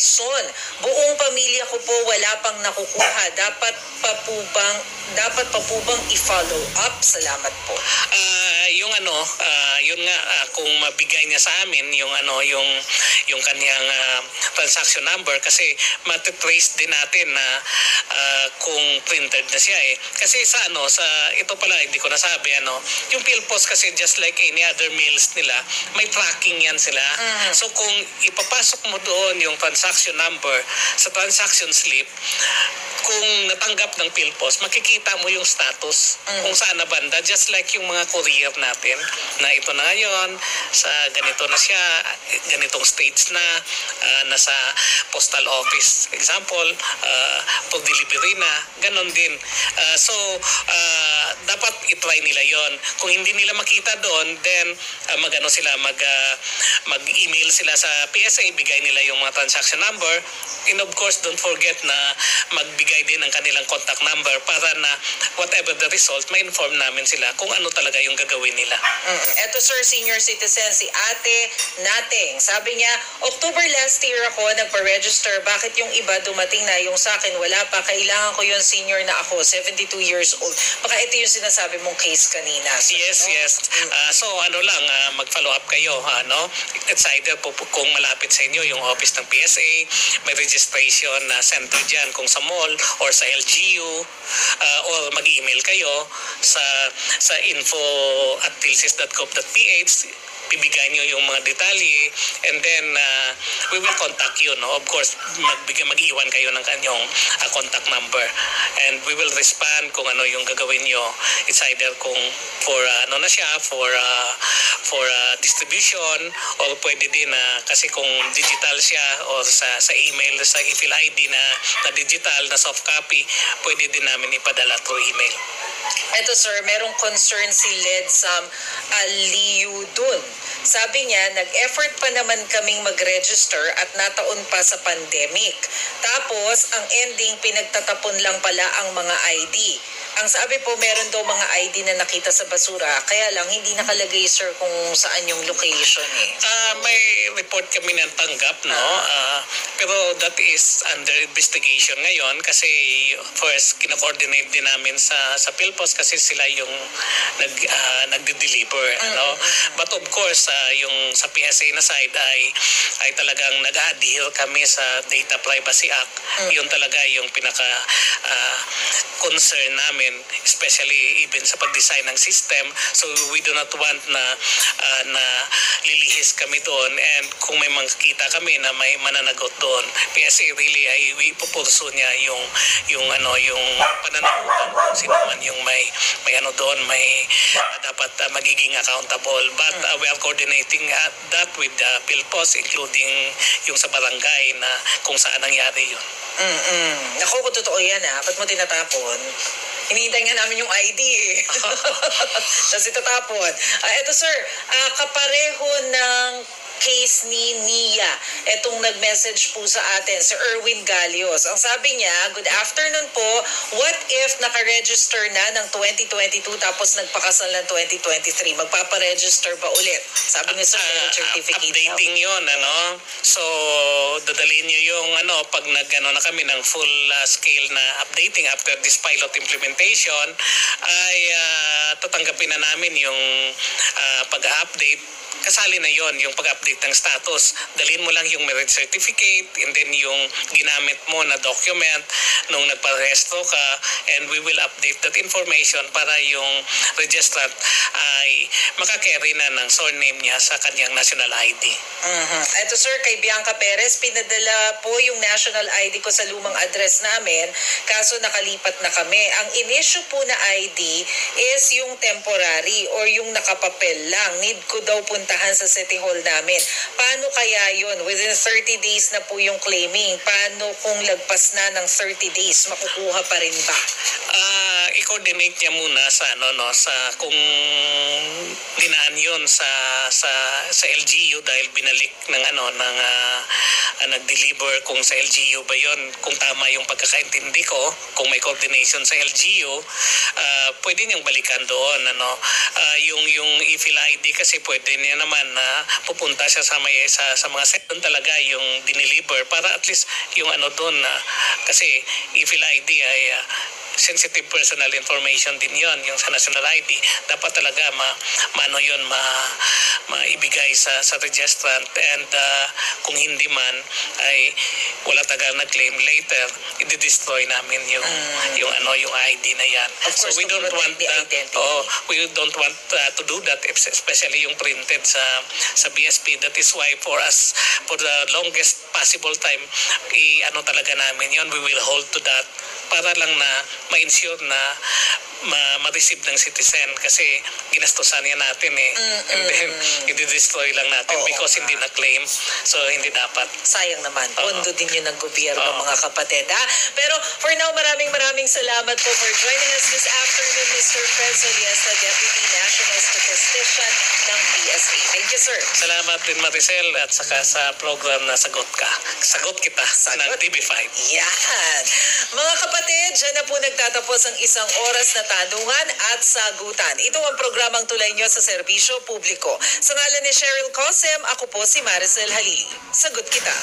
Quezon. Buong pamilya ko po wala pang nakukuha. Dapat pa po bang i-follow up? Salamat po. Yun nga, kung mabigay niya sa amin yung kanyang transaction number, kasi matitrace din natin na kung printed na siya eh. Kasi sa ito pala hindi ko nasabi, yung PhilPos kasi just like any other mails nila, may tracking yan sila. So kung ipapasok mo doon yung transaction number sa transaction slip, kung natanggap ng PhilPos, makikita mo yung status kung saan na banda, just like yung mga courier natin na ito na ngayon, sa ganito na siya, ganitong stage na, nasa postal office, example, for delivery na, ganon din. Dapat itry nila yon. Kung hindi nila makita doon, then mag-email sila sa PSA, bigay nila yung mga transaction number, and of course, don't forget na magbigay din ng kanilang contact number para na whatever the result, ma-inform namin sila kung ano talaga yung gagawin nila. Eto sir, senior citizen, si Ate Nating. Sabi niya, October last year ako nagpa-register. Bakit yung iba dumating na, yung sa akin wala pa? Kailangan ko yun, senior na ako, 72 years old. Baka ito yung sinasabi mong case kanina. So, yes. Mag-follow up kayo. It's either kung malapit sa inyo yung office ng PSA, may registration na center dyan kung sa mall or sa LGU, or mag-email kayo sa info@philsys.gov.ph, bibigay nyo yung mga detalye, and then we will contact you. Of course, mag-iwan kayo ng kanyang contact number, and we will respond kung ano yung gagawin nyo. It's either kung for distribution, or pwede din kasi kung digital siya, or sa email, sa e-file ID na digital na soft copy, pwede din namin ipadala through email. Eto sir, merong concern si Ledsam Aliu dun. Sabi niya, nag-effort pa naman kaming mag-register at nataon pa sa pandemic. Tapos, ang ending, pinagtatapon lang pala ang mga ID. Ang sabi po, meron daw mga ID na nakita sa basura, kaya lang hindi nakalagay sir kung saan yung location eh. May report kami na tanggap, pero that is under investigation ngayon, kasi first kina-coordinate din namin sa PhilPos kasi sila yung nagde-deliver. But of course, yung sa PSA na side ay talagang nag-adhere kami sa Data Privacy Act. Yun talaga yung pinaka concern namin, especially even sa pag-design ng system. So we do not want na lilihis kami doon, and kung may makikita kami na may mananagot doon, PSA really ay ipupurso niya yung pananagutan kung sino man yung may doon, may dapat magiging accountable. But we are coordinating that with the PhilPos, including yung sa barangay na kung saan nangyari yun. Naku, kung totoo yan ba't mo tinatapon? Hinihintay nga namin yung ID eh. Tapos itatapon. Eto sir, kapareho ng case ni Nia. Etong nag-message po sa atin, si Erwin Galios. Ang sabi niya, good afternoon po, what if naka-register na ng 2022 tapos nagpakasal ng 2023? Magpaparegister ba ulit? Sabi niya sa certificate. Updating yun, So, dadalhin niyo yung pag na kami ng full scale na updating after this pilot implementation, ay tatanggapin na namin yung pag-update. Kasali na yon yung pag-update ng status. Dalhin mo lang yung marriage certificate, and then yung ginamit mo na document nung nagparehistro ka, and we will update that information para yung registrant ay makakarry na ng surname niya sa kanyang national ID. Ito sir, kay Bianca Perez, pinadala po yung national ID ko sa lumang address namin, kaso nakalipat na kami. Ang in-issue po na ID is yung temporary or yung nakapapel lang. Need ko daw puntahan sa City Hall namin. Paano kaya yun? Within 30 days na po yung claiming. Paano kung lagpas na ng 30 days? Makukuha pa rin ba? I-coordinate niya muna sa sa kung dinaan yun sa LGU dahil binalik ng nag-deliver, kung sa LGU ba yun, kung tama yung pagkakaintindi ko, kung may coordination sa LGU, pwede niyang balikan doon yung e-file ID kasi pwede niya naman na pupunta siya sa mga sector talaga yung dineliver para at least yung ano doon na kasi e-file ID ay sensitive personal information din yon yung sa national ID dapat talaga maano yun maibigay sa registrant and kung hindi man ay wala taga nag-claim later i-destroy namin yung ID na yan. Of course, we don't want the identity. we don't want to do that especially yung printed sa BSP. That is why for us for the longest possible time talaga namin yon, we will hold to that para lang na ma-ensure na ma-receive ng citizen kasi ginastosan yan natin and then i-destroy lang natin because hindi na-claim, so hindi dapat. Sayang naman, pondo din yun ng gobyerno mga kapatid. Pero for now, maraming salamat po for joining us this afternoon, Mr. Fred Soliesta, Deputy National Statistician ng PSA. Thank you, sir. Salamat din, Maricel, at saka sa program na Sagot Kita ng TV5. Yan. Mga kapatid, dyan na po nagtatapos ang isang oras na tanungan at sagutan. Ito ang programang tulay nyo sa serbisyo publiko. Sa ngalan ni Cheryl Cosem, ako po si Maricel Halili. Sagot Kita.